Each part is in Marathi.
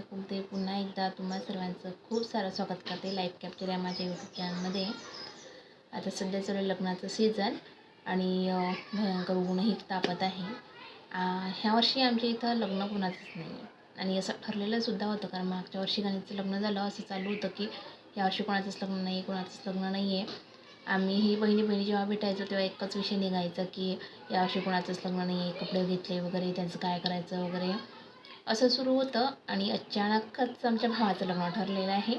कुलते पुन्हा एकदा तुम्हा सर्वांचं खूप सारं स्वागत करते लाईफ कॅप्चर या माझ्या यूट्यूब चॅनलमध्ये। आता सध्या चालू लग्नाचं सीझन आणि भयंकर ऊनही तापत आहे। ह्या वर्षी आमच्या इथं लग्न कोणाचंच नाही आणि असं ठरलेलंसुद्धा होतं, कारण मागच्या वर्षी गणितचं लग्न झालं असं चालू होतं की यावर्षी कोणाचंच लग्न नाही, कोणाचंच लग्न नाही आहे। आम्हीही बहिणी जेव्हा भेटायचो तेव्हा एकच विषय निघायचा की यावर्षी कोणाचंच लग्न नाही आहे, कपडे घेतले वगैरे, त्यांचं काय करायचं वगैरे असं सुरू होतं। आणि अचानकच आमच्या भावाचं लग्न ठरलेलं आहे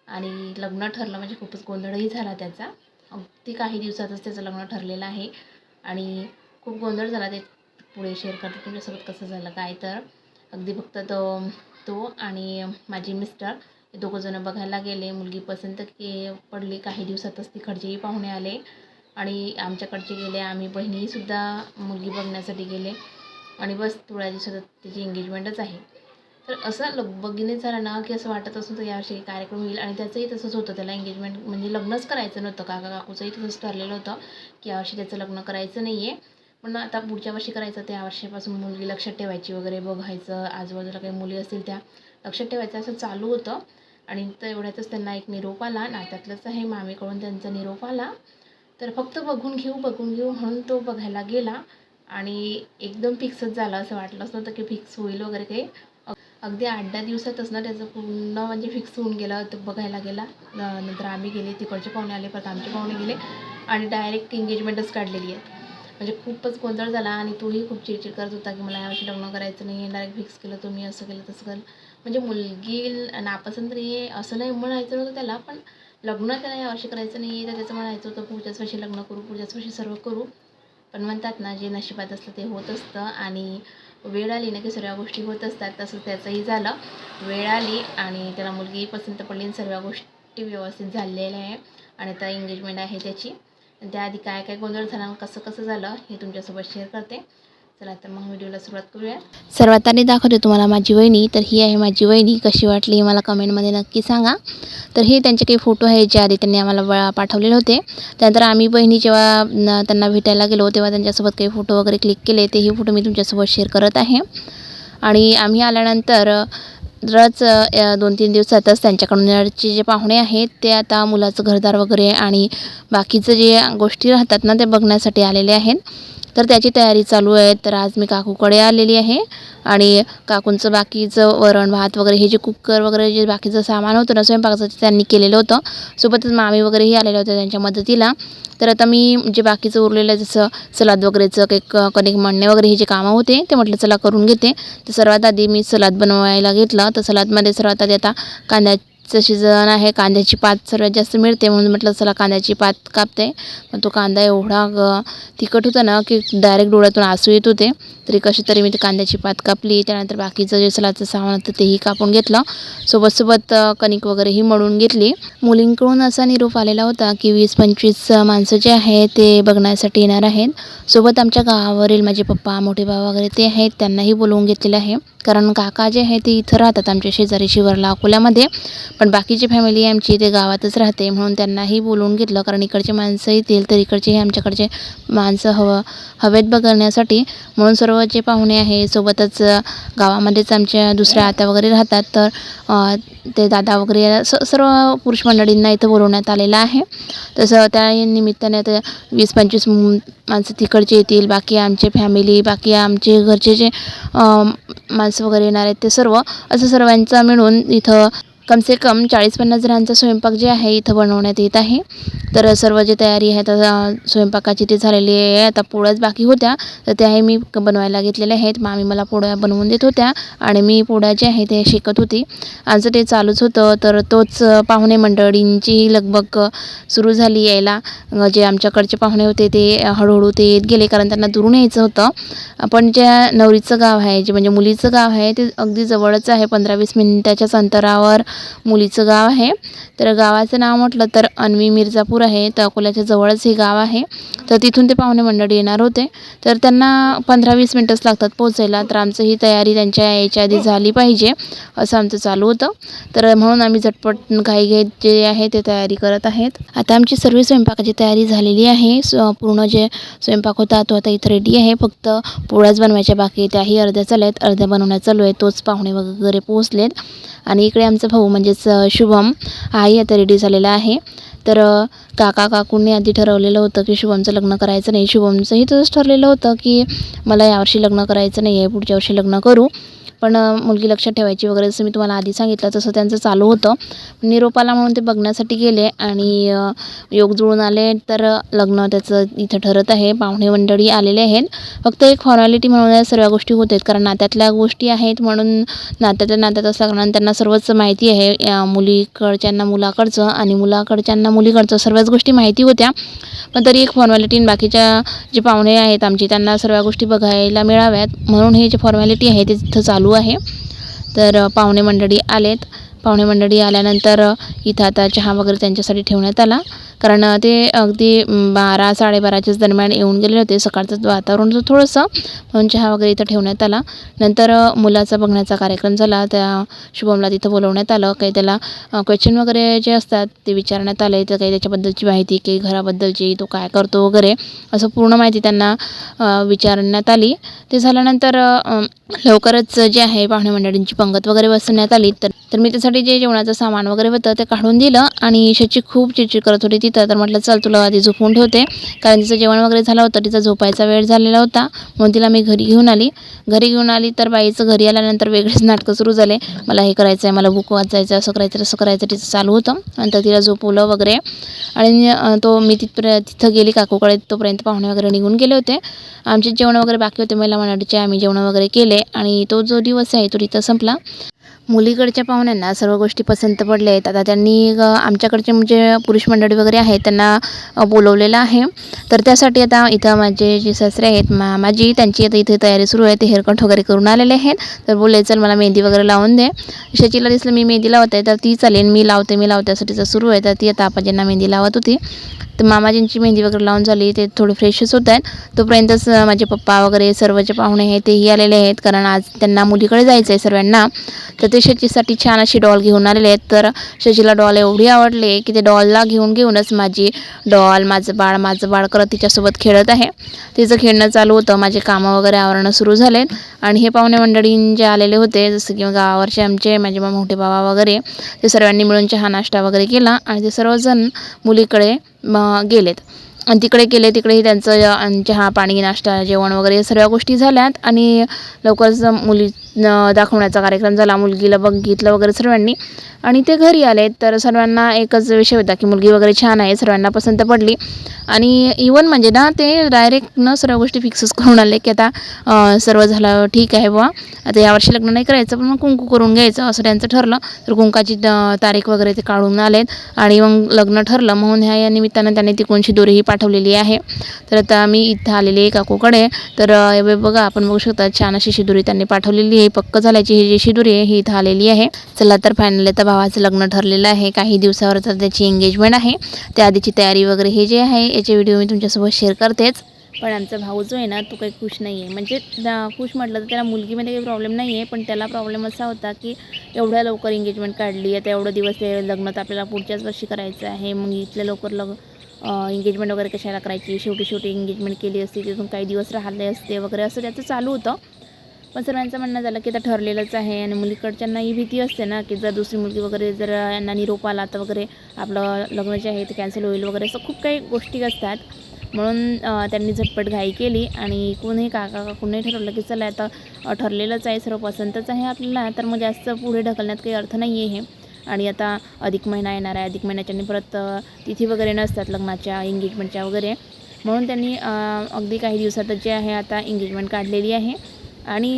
आणि लग्न ठरलं म्हणजे खूपच गोंधळही झाला त्याचा। अगदी काही दिवसातच त्याचं लग्न ठरलेलं आहे आणि खूप गोंधळ झाला। ते पुढे शेअर करते तुमच्यासोबत कसं झालं काय। तर अगदी फक्त तो आणि माझे मिस्टर हे दोघंजणं बघायला गेले, मुलगी पसंत पडली। काही दिवसातच तिकडचेही पाहुणे आले आणि आमच्याकडचे गेले, आम्ही बहिणीसुद्धा मुलगी बघण्यासाठी गेले आणि बस थोड्या दिवसात त्याची एंगेजमेंटच आहे। तर असं लगबगीने झालं ना की असं वाटत असं तर यावर्षी कार्यक्रम होईल आणि त्याचंही तसंच होतं। त्याला एंगेजमेंट म्हणजे लग्नच करायचं नव्हतं, काकूचंही तसंच ठरलेलं होतं की यावर्षी त्याचं लग्न करायचं नाही आहे, पण आता पुढच्या वर्षी करायचं। त्या वर्षीपासून मुलगी लक्षात ठेवायची वगैरे, बघायचं आजूबाजूला काही मुली असतील त्या लक्षात ठेवायचं असं चालू होतं। आणि तर एवढ्यातच त्यांना एक निरोप आला, नात्यातलंच आहे, मामीकडून त्यांचा निरोप आला। तर फक्त बघून घेऊ म्हणून तो बघायला गेला आणि एकदम फिक्सच झालं। असं वाटलंच नव्हतं की फिक्स होईल वगैरे काही। अगदी 8-10 दिवसातच ना त्याचं पूर्ण म्हणजे फिक्स होऊन गेलं। तो बघायला गेला, नंतर आम्ही गेले, तिकडचे पाहुणे आले, परत आमचे पाहुणे गेले आणि डायरेक्ट एंगेजमेंटच काढलेली आहे। म्हणजे खूपच गोंधळ झाला आणि तोही खूप चिडचिड करत होता की मला यावर्षी लग्न करायचं नाही, डायरेक्ट फिक्स केलं तुम्ही, असं केलं तसं केलं। म्हणजे मुलगी नापसंत नाही आहे असं नाही म्हणायचं नव्हतं त्याला, पण लग्न त्याला यावर्षी करायचं नाही आहे तर त्याचं म्हणायचं होतं पुढच्याच वर्षी लग्न करू, पुढच्याच वर्षी सर्व करू। पण म्हणतात ना, जे नशिबात असतं ते होत असतं आणि वेळ आली ना की सर्व गोष्टी होत असतात। तसं त्याचंही झालं, वेळ आली आणि त्याला मुलगी पसंत पडली आणि सर्व गोष्टी व्यवस्थित झालेल्या आहे आणि आता एंगेजमेंट आहे त्याची। त्याआधी काय काय गोंधळ झाला आणि कसं झालं हे तुमच्यासोबत शेअर करते। चला तर मग व्हिडिओला सुरुवात करूया। सर्वात आधी दाखवते तुम्हाला माझी वहिनी। तर ही आहे माझी वहिनी, कशी वाटली मला कमेंटमध्ये नक्की सांगा। तर हे त्यांचे काही फोटो आहेत जे आधी त्यांनी आम्हाला पाठवलेले होते। त्यानंतर आम्ही बहिणी जेव्हा त्यांना भेटायला गेलो तेव्हा त्यांच्यासोबत काही फोटो वगैरे क्लिक केले, तेही फोटो मी तुमच्यासोबत शेअर करत आहे। आणि आम्ही आल्यानंतर 2-3 दिवसातच त्यांच्याकडूनचे जे पाहुणे आहेत ते आता मुलाचं घरदार वगैरे आणि बाकीचं जे गोष्टी राहतात ना ते बघण्यासाठी आलेले आहेत। तर त्याची तयारी चालू आहे। तर आज मी काकूकडे आलेली आहे आणि काकूंचं बाकीचं वरण भात वगैरे हे जे कुकर वगैरे जे बाकीचं सामान होतं ना स्वयंपाकाचं ते त्यांनी केलेलं होतं। सोबतच मामी वगैरेही आलेले होते त्यांच्या मदतीला। तर आता मी जे बाकीचं उरलेलं जसं सलाद वगैरेचं कणिक मळणे वगैरे हे जे कामं होते ते म्हटलं चला करून घेते। तर सर्वात आधी मी सलाद बनवायला घेतलं। तर सलादमध्ये सर्वात आधी आता कांद्याचं सीजन आहे, कांद्याची पात सर्वात जास्त मिळते म्हणून म्हटलं चला कांद्याची पात कापते। पण तो कांदा एवढा तिखट होता ना की डायरेक्ट डोळ्यातून आसू येत होते। तरी कशी तरी मी ती कांद्याची पात कापली। त्यानंतर बाकीचं जे सलादचं सामान होतं तेही कापून घेतलं, सोबत कणिक वगैरेही मळून घेतली। मुलींकडून असा निरोप आलेला होता की 20-25 माणसं जे आहेत ते बघण्यासाठी येणार आहेत। सोबत आमच्या गावावरील माझे पप्पा, मोठे भाऊ वगैरे ते आहेत, त्यांनाही बोलवून घेतलेलं आहे। कारण काका जे आहे ते इथं राहतात आमच्या शेजारी शिवरला अकोल्यामध्ये, पण बाकीची फॅमिली आमची ते गावातच राहते म्हणून त्यांनाही बोलवून घेतलं। कारण इकडचे माणसं येतील तर इकडचे आमच्याकडचे माणसं हवेत बघण्यासाठी म्हणून सर्व जे पाहुणे आहे सोबतच गावामध्येच आमच्या दुसऱ्या आत्या वगैरे राहतात, तर ते दादा वगैरे सर्व पुरुष मंडळींना इथं बोलवण्यात आलेलं आहे। तसं त्या निमित्ताने आता 20-25 माणसं तिकडचे येतील, बाकी आमचे फॅमिली, बाकी आमचे घरचे जे माणसं वगैरे येणार आहेत ते सर्व, असं सर्वांचा मिळून इथं कम से कम 40-50 जणांचा स्वयंपाक जे आहे इथं बनवण्यात येत आहे। तर सर्व जी तयारी आहे आता स्वयंपाकाची ती झालेली आहे। आता पोळ्याच बाकी होत्या तर त्याही मी बनवायला घेतलेल्या आहेत। मामी मला पोळ्या बनवून देत होत्या आणि मी पोळ्या जे आहे ते शेकत होती। आमचं ते चालूच होतं। तर तोच पाहुणे मंडळींची लगबग सुरू झाली यायला। जे आमच्याकडचे पाहुणे होते ते हळूहळू ते येत गेले, कारण त्यांना दुरून यायचं होतं। पण ज्या नवरीचं गाव आहे, जे म्हणजे मुलीचं गाव आहे ते अगदी जवळच आहे, 15-20 मिनिटाच्याच अंतरावर मुलीचं गाव आहे. तर गावाचं नाव म्हटलं तर अन्वी मिर्झापूर आहे. तर अकोल्याच्या जवळच हे गाव आहे. तर तिथून ते पाहुणे मंडळी येणार होते. तर त्यांना 15-20 मिनटंच लागतात पोहोचायला. तर आमचं ही तयारी त्यांच्या यायच्या आधी झाली पाहिजे असं आमचं चालू होतं. तर म्हणून आम्ही झटपट घाईघाईत जे आहे ते तयारी करत आहेत. आता आमची सर्व स्वयंपाकाची तयारी झालेली आहे. पूर्ण जे स्वयंपाक होता तो आता इथं रेडी आहे. फक्त पोळ्याच बनवायच्या बाकी, त्याही अर्ध्या चालू आहेत, अर्ध्या बनवण्यात चालू आहे. तोच पाहुणे वगैरे पोहोचलेत. आणि इकडे आमचा भाऊ म्हणजेच शुभम हाही आता रेडी झालेला आहे. तर काकांनी आधी ठरवलेलं होतं की शुभमचं लग्न करायचं नाही. शुभमचंही तसंच ठरलेलं होतं की मला यावर्षी लग्न करायचं नाही आहे, पुढच्या वर्षी लग्न करू. पण मुलगी लक्षात ठेवायची वगैरे जसं मी तुम्हाला आधी सांगितलं तसं त्यांचं चालू होतं. निरोपाला म्हणून ते बघण्यासाठी गेले आणि योग जुळून आले. तर लग्न त्याचं इथं ठरत आहे. पाहुणे मंडळी आलेले आहेत. फक्त एक फॉर्मॅलिटी म्हणून या सर्व गोष्टी होत आहेत, कारण नात्यातल्या गोष्टी आहेत म्हणून नात्यातल्या नात्यात असल्याकारणाने त्यांना सर्वच माहिती आहे. मुलीकडच्यांना मुलाकडचं आणि मुलाकडच्यांना मुलीकडचं सर्वच गोष्टी माहिती होत्या. पण तरी एक फॉर्मॅलिटी बाकीच्या जे पाहुणे आहेत आमचे त्यांना सर्व गोष्टी बघायला मिळाव्यात म्हणून हे जे फॉर्मॅलिटी आहे ते तिथं चालू आहे. तर पाहुणे मंडळी आलेत. पाहुणे मंडळी आल्यानंतर इथं आता चहा वगैरे त्यांच्यासाठी ठेवण्यात आला, कारण ते अगदी 12-12:30च्याच दरम्यान येऊन गेले होते. सकाळचं वातावरण होतं थोडंसं, म्हणून चहा वगैरे इथं ठेवण्यात आला. नंतर मुलाचा बघण्याचा कार्यक्रम झाला. त्या शुभमला तिथं बोलवण्यात आलं. काही त्याला क्वेश्चन वगैरे जे असतात ते विचारण्यात आले. तर काही त्याच्याबद्दलची माहिती, काही घराबद्दलची, तो काय करतो वगैरे असं पूर्ण माहिती त्यांना विचारण्यात आली. ते झाल्यानंतर लवकरच जे आहे पाहुणे मंडळींची पंगत वगैरे बसवण्यात आली. तर मी त्यासाठी जे जेवणाचं सामान वगैरे होतं ते काढून दिलं आणि शची खूप चिडचिड करत होती तिथं. तर म्हटलं चल तुला आधी झोपवून ठेवते, कारण तिचं जेवण वगैरे झालं होतं, तिचा झोपायचा वेळ झालेला होता. म्हणून तिला मी घरी घेऊन आली. तर बाईचं घरी आल्यानंतर वेगळेच नाटकं सुरू झाले. मला हे करायचं आहे, मला बुक वाचायचं, असं करायचं तसं करायचं तिचं चालू होतं. नंतर तिला झोपवलं वगैरे आणि मी तिथं गेली काकूकडे. तोपर्यंत पाहुणे वगैरे निघून गेले होते. आमचे जेवण वगैरे बाकी होते महिला मंडळीचे. आम्ही जेवण वगैरे केले आणि तो जो दिवस आहे तो तिथं संपला. मुलीकडच्या पाहुण्यांना सर्व गोष्टी पसंत पडल्या आहेत. आता त्यांनी आमच्याकडचे म्हणजे पुरुष मंडळी वगैरे आहेत त्यांना बोलवलेलं आहे. तर त्यासाठी आता इथं माझे जे सासरे आहेत मामाजी, त्यांची आता इथे तयारी सुरू आहे. ते हेअरकट वगैरे करून आलेले आहेत. तर बोलले चल मला मेहंदी वगैरे लावून दे. शचीला दिसलं मी मेहंदी लावते तर ती चालेल, मी लावते असं तिचं सुरू आहे. तर ती आता आपाजींना मेहंदी लावत होती. तर मामाजींची मेहंदी वगैरे लावून झाली. ते थोडे फ्रेशच होत आहेत. तोपर्यंतच माझे पप्पा वगैरे सर्व जे पाहुणे आहेत तेही आलेले आहेत, कारण आज त्यांना मुलीकडे जायचं आहे सर्वांना. तर ते शचीसाठी छान अशी डॉल घेऊन आलेले आहेत. तर शचीला डॉल एवढी आवडली की ते डॉलला घेऊनच माझी डॉल माझं बाळ करत तिच्यासोबत खेळत आहे. तिचं खेळणं चालू होतं. माझे कामं वगैरे आवरणं सुरू झालेत आणि हे पाहुणे मंडळी जे आलेले होते जसं की गावावरचे आमचे माझे मोठे बाबा वगैरे, ते सर्वांनी मिळून चहा नाश्ता वगैरे केला आणि ते सर्वजण मुलीकडे गेलेत. आणि तिकडेही त्यांचं चहा पाणी नाश्ता जेवण वगैरे सर्व गोष्टी झाल्यात आणि लवकरच मुली दाखवण्याचा कार्यक्रम झाला. मुलगीला बघितलं वगैरे सर्वांनी आणि ते घरी आले. तर सर्वांना एकच विषय होता की मुलगी वगैरे छान आहे, सर्वांना पसंत पडली. आणि इवन म्हणजे ना ते डायरेक्ट सर्व गोष्टी फिक्सच करून आले की आता सर्व झालं ठीक आहे बुवा, आता यावर्षी लग्न नाही करायचं पण मग कुंकू करून घ्यायचं असं त्यांचं ठरलं. तर कुंकाची तारीख वगैरे ते काढून आलेत आणि मग लग्न ठरलं. म्हणून ह्या निमित्तानं त्यांनी तिकडून दोरीही पाठवलेली आहे. तर आता मी इथं आलेली आहे काकूकडे. तर बघा आपण बघू शकता छान अशी शिदोरी त्यांनी पाठवलेली आहे. पक्क झाल्याची ही जी शिदोरी आहे ही इथं आलेली आहे. चला तर फायनली तर भावाचं लग्न ठरलेलं आहे. काही दिवसावर तर त्याची एंगेजमेंट आहे. त्या आधीची तयारी वगैरे हे जे आहे याचे व्हिडिओ मी तुमच्यासोबत शेअर करतेच. पण आमचा भाऊ जो आहे ना तो काही खुश नाही आहे. म्हणजे खुश म्हटलं तर त्याला मुलगीमध्ये काही प्रॉब्लेम नाही आहे, पण त्याला प्रॉब्लेम असा होता की एवढ्या लवकर एंगेजमेंट काढली. आता एवढं दिवस ते लग्न तर आपल्याला पुढच्याच वर्षी करायचं आहे. मग इथल्या लवकर एंगेजमेंट वगैरे कशाला करायची, शेवटी एंगेजमेंट केली असती, तिथून काही दिवस राहिले असते वगैरे असं त्याचं चालू होतं. पण सर्वांचं म्हणणं झालं की आता ठरलेलंच आहे आणि मुलीकडच्यांना ही भीती असते ना की जर दुसरी मुलगी वगैरे जर यांना निरोप आला तर वगैरे आपलं लग्न जे आहे ते कॅन्सल होईल वगैरे असं खूप काही गोष्टी असतात. म्हणून त्यांनी झटपट घाई केली आणि काकूनही ठरवलं की चला आता ठरलेलंच आहे, सर्व पसंतच आहे आपल्याला, तर मग जास्त पुढे ढकलण्यात काही अर्थ नाही आहे हे. आणि आता अधिक महिना येणार आहे. अधिक महिन्याच्यानी परत तिथी वगैरे नसतात लग्नाच्या एंगेजमेंटच्या वगैरे. म्हणून त्यांनी अगदी काही दिवसातच जे आहे आता एंगेजमेंट काढलेली आहे. आणि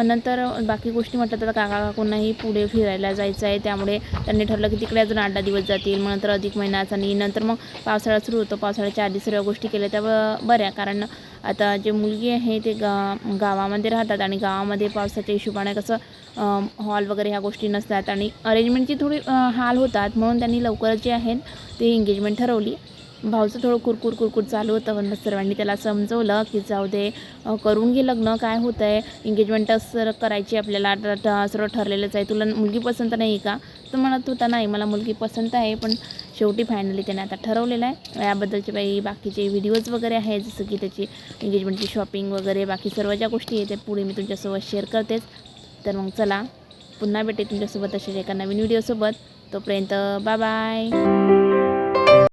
नंतर बाकी गोष्टी म्हटलं तर काकूंनाही पुढे फिरायला जायचं आहे. त्यामुळे त्यांनी ठरलं की तिकडे अजून 8-10 दिवस जातील. मग नंतर अधिक महिन्याचा आणि नंतर मग पावसाळा सुरू होतो. पावसाळ्याच्या आधी सर्व गोष्टी केल्या त्या बऱ्या, कारण आता जे मुलगी आहे ते गावामध्ये राहतात आणि गावामध्ये पावसाच्या हिशोबाने कसं हॉल वगैरे ह्या गोष्टी नसतात आणि अरेंजमेंटची थोडी हाल होतात, म्हणून त्यांनी लवकरच जे आहे ते एंगेजमेंट ठरवली. भाऊचं थोडं कुरकुर चालू होतं, पण सर्वांनी त्याला समजवलं की जाऊ दे, करून घे लग्न, काय होतं आहे, एंगेजमेंटच सर करायची आपल्याला, आता सर्व ठरलेलंच आहे, तुला मुलगी पसंत नाही का? तर म्हणत होता नाही मला मुलगी पसंत आहे, पण शेवटी फायनली त्याने आता ठरवलेलं आहे. याबद्दलचे बाकीचे व्हिडिओज वगैरे आहेत, जसं की त्याची एंगेजमेंटची शॉपिंग वगैरे बाकी सर्व ज्या गोष्टी आहेत त्या पुढे मी तुमच्यासोबत शेअर करतेच. तर मग चला पुन्हा भेटे तुमच्यासोबत असेच एका नवीन व्हिडिओसोबत. तोपर्यंत बाय बाय.